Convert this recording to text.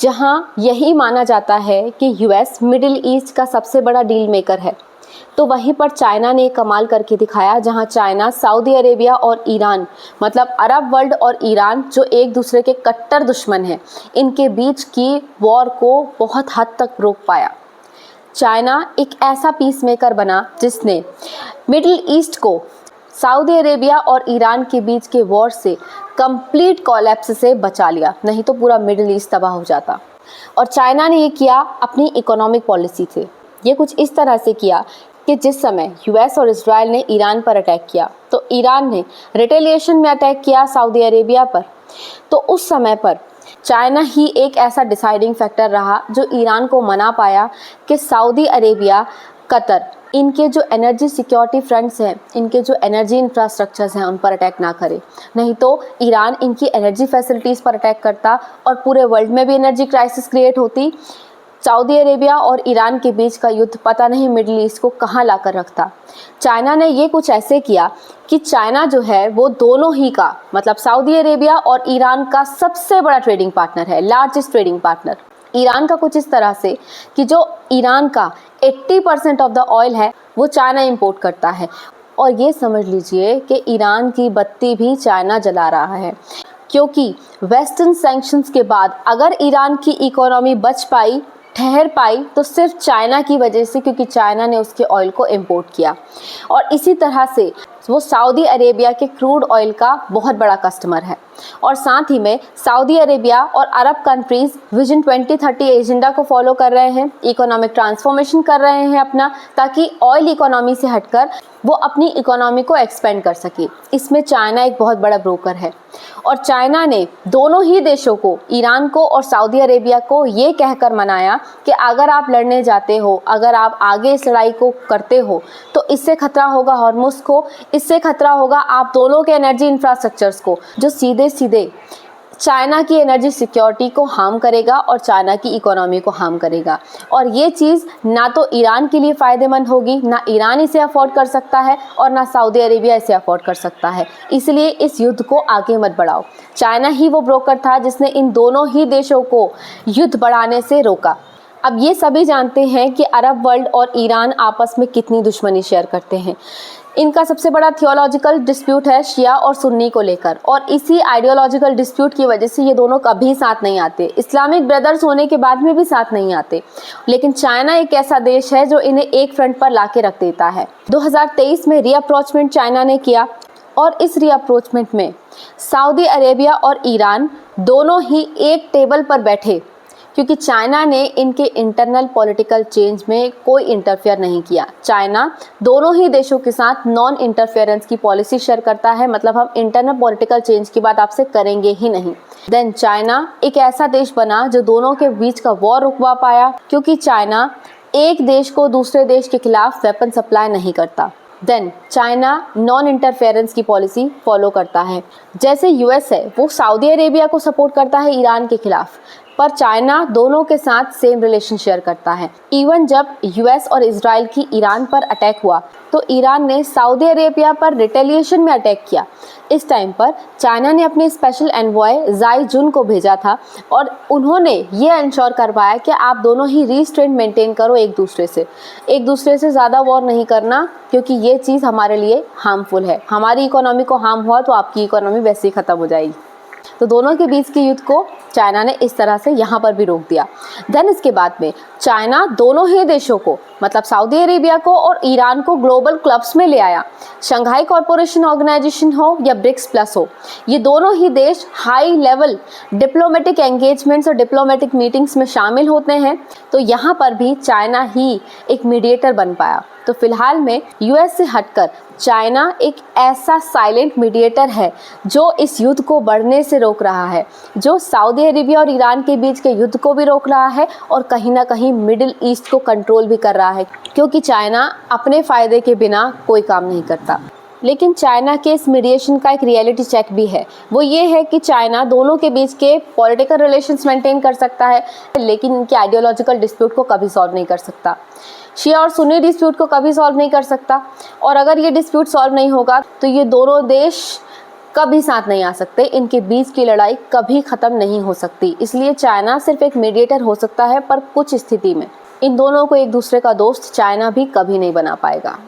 जहां यही माना जाता है कि यूएस मिडिल ईस्ट का सबसे बड़ा डील मेकर है, तो वहीं पर चाइना ने कमाल करके दिखाया, जहां चाइना सऊदी अरेबिया और ईरान, मतलब अरब वर्ल्ड और ईरान जो एक दूसरे के कट्टर दुश्मन हैं, इनके बीच की वॉर को बहुत हद तक रोक पाया। चाइना एक ऐसा पीस मेकर बना जिसने मिडिल ईस्ट को सऊदी अरेबिया और ईरान के बीच के वॉर से कंप्लीट कोलैप्स से बचा लिया, नहीं तो पूरा मिडिल ईस्ट तबाह हो जाता। और चाइना ने ये किया अपनी इकोनॉमिक पॉलिसी से। ये कुछ इस तरह से किया कि जिस समय यूएस और इजराइल ने ईरान पर अटैक किया, तो ईरान ने रिटेलिएशन में अटैक किया सऊदी अरेबिया पर। तो उस समय पर चाइना ही एक ऐसा डिसाइडिंग फैक्टर रहा जो ईरान को मना पाया कि सऊदी अरेबिया, कतर, इनके जो एनर्जी सिक्योरिटी फ्रंट्स हैं, इनके जो एनर्जी इंफ्रास्ट्रक्चर्स हैं, उन पर अटैक ना करे, नहीं तो ईरान इनकी एनर्जी फैसिलिटीज़ पर अटैक करता और पूरे वर्ल्ड में भी एनर्जी क्राइसिस क्रिएट होती। सऊदी अरेबिया और ईरान के बीच का युद्ध पता नहीं मिडिल ईस्ट को कहाँ लाकर रखता। चाइना ने ये कुछ ऐसे किया कि चाइना जो है वो दोनों ही का, मतलब सऊदी अरेबिया और ईरान का सबसे बड़ा ट्रेडिंग पार्टनर है, लार्जेस्ट ट्रेडिंग पार्टनर। ईरान का कुछ इस तरह से कि जो ईरान का 80% ऑफ द ऑयल है वो चाइना इंपोर्ट करता है। और ये समझ लीजिए कि ईरान की बत्ती भी चाइना जला रहा है, क्योंकि वेस्टर्न सैंक्शंस के बाद अगर ईरान की इकोनॉमी बच पाई, ठहर पाई, तो सिर्फ चाइना की वजह से, क्योंकि चाइना ने उसके ऑयल को इंपोर्ट किया। और इसी तरह से वो सऊदी अरेबिया के क्रूड ऑयल का बहुत बड़ा कस्टमर है। और साथ ही में सऊदी अरेबिया और अरब कंट्रीज़ विजन 2030 एजेंडा को फॉलो कर रहे हैं, इकोनॉमिक ट्रांसफॉर्मेशन कर रहे हैं अपना, ताकि ऑयल इकोनॉमी से हटकर वो अपनी इकोनॉमी को एक्सपेंड कर सके। इसमें चाइना एक बहुत बड़ा ब्रोकर है। और चाइना ने दोनों ही देशों को, ईरान को और सऊदी अरेबिया को, ये कहकर मनाया कि अगर आप लड़ने जाते हो, अगर आप आगे इस लड़ाई को करते हो, तो इससे खतरा होगा हॉर्मुज़ को, इससे खतरा होगा आप दोनों के एनर्जी इंफ्रास्ट्रक्चर्स को, जो सीधे सीधे चाइना की एनर्जी सिक्योरिटी को हार्म करेगा और चाइना की इकोनॉमी को हार्म करेगा। और ये चीज़ ना तो ईरान के लिए फ़ायदेमंद होगी, ना ईरान इसे अफोर्ड कर सकता है और ना सऊदी अरेबिया इसे अफोर्ड कर सकता है। इसलिए इस युद्ध को आगे मत बढ़ाओ। चाइना ही वो ब्रोकर था जिसने इन दोनों ही देशों को युद्ध बढ़ाने से रोका। अब ये सभी जानते हैं कि अरब वर्ल्ड और ईरान आपस में कितनी दुश्मनी शेयर करते हैं। इनका सबसे बड़ा थियोलॉजिकल डिस्प्यूट है शिया और सुन्नी को लेकर, और इसी आइडियोलॉजिकल डिस्प्यूट की वजह से ये दोनों कभी साथ नहीं आते। इस्लामिक ब्रदर्स होने के बाद में भी साथ नहीं आते। लेकिन चाइना एक ऐसा देश है जो इन्हें एक फ्रंट पर लाके रख देता है। 2023 में रीअप्रोचमेंट चाइना ने किया, और इस रीअप्रोचमेंट में सऊदी अरेबिया और ईरान दोनों ही एक टेबल पर बैठे, क्योंकि चाइना ने इनके इंटरनल पॉलिटिकल चेंज में कोई इंटरफेयर नहीं किया। चाइना दोनों ही देशों के साथ नॉन इंटरफेरेंस की पॉलिसी शेयर करता है, मतलब हम इंटरनल पॉलिटिकल चेंज की बात आपसे करेंगे ही नहीं। देन चाइना एक ऐसा देश बना जो दोनों के बीच का वॉर रुकवा पाया, क्योंकि चाइना एक देश को दूसरे देश के खिलाफ वेपन सप्लाई नहीं करता। देन चाइना नॉन इंटरफेरेंस की पॉलिसी फॉलो करता है। जैसे यूएस है, वो सऊदी अरेबिया को सपोर्ट करता है ईरान के खिलाफ, पर चाइना दोनों के साथ सेम रिलेशन शेयर करता है। इवन जब यूएस और इजराइल की ईरान पर अटैक हुआ, तो ईरान ने सऊदी अरेबिया पर रिटेलिएशन में अटैक किया। इस टाइम पर चाइना ने अपने स्पेशल एनवॉय जाई जुन को भेजा था, और उन्होंने ये इंश्योर करवाया कि आप दोनों ही रिस्ट्रेंट मेंटेन करो एक दूसरे से ज़्यादा वॉर नहीं करना, क्योंकि ये चीज़ हमारे लिए हार्मफुल है। हमारी इकोनॉमी को हार्म हुआ तो आपकी इकोनॉमी वैसे ही ख़त्म हो जाएगी। तो दोनों के बीच के युद्ध को चाइना ने इस तरह से यहाँ पर भी रोक दिया। देन इसके बाद में चाइना दोनों ही देशों को, मतलब सऊदी अरेबिया को और ईरान को, ग्लोबल क्लब्स में ले आया। शंघाई कॉरपोरेशन ऑर्गेनाइजेशन हो या ब्रिक्स प्लस हो, ये दोनों ही देश हाई लेवल डिप्लोमेटिक एंगेजमेंट्स और डिप्लोमेटिक मीटिंग्स में शामिल होते हैं। तो यहाँ पर भी चाइना ही एक मीडिएटर बन पाया। तो फिलहाल में यूएस से हटकर चाइना एक ऐसा साइलेंट मीडिएटर है जो इस युद्ध को बढ़ने से रोक रहा है, जो सऊदी अरेबिया और ईरान के बीच के युद्ध को भी रोक रहा है और कहीं ना कहीं मिडिल ईस्ट को कंट्रोल भी कर रहा है, क्योंकि चाइना अपने फ़ायदे के बिना कोई काम नहीं करता। लेकिन चाइना के इस मीडिएशन का एक रियलिटी चेक भी है। वो ये है कि चाइना दोनों के बीच के पॉलिटिकल रिलेशंस मेंटेन कर सकता है, लेकिन इनके आइडियोलॉजिकल डिस्प्यूट को कभी सॉल्व नहीं कर सकता। शिया और सुन्नी डिस्प्यूट को कभी सॉल्व नहीं कर सकता। और अगर ये डिस्प्यूट सॉल्व नहीं होगा तो ये दोनों देश कभी साथ नहीं आ सकते। इनके बीच की लड़ाई कभी खत्म नहीं हो सकती। इसलिए चाइना सिर्फ एक मीडिएटर हो सकता है, पर कुछ स्थिति में इन दोनों को एक दूसरे का दोस्त चाइना भी कभी नहीं बना पाएगा।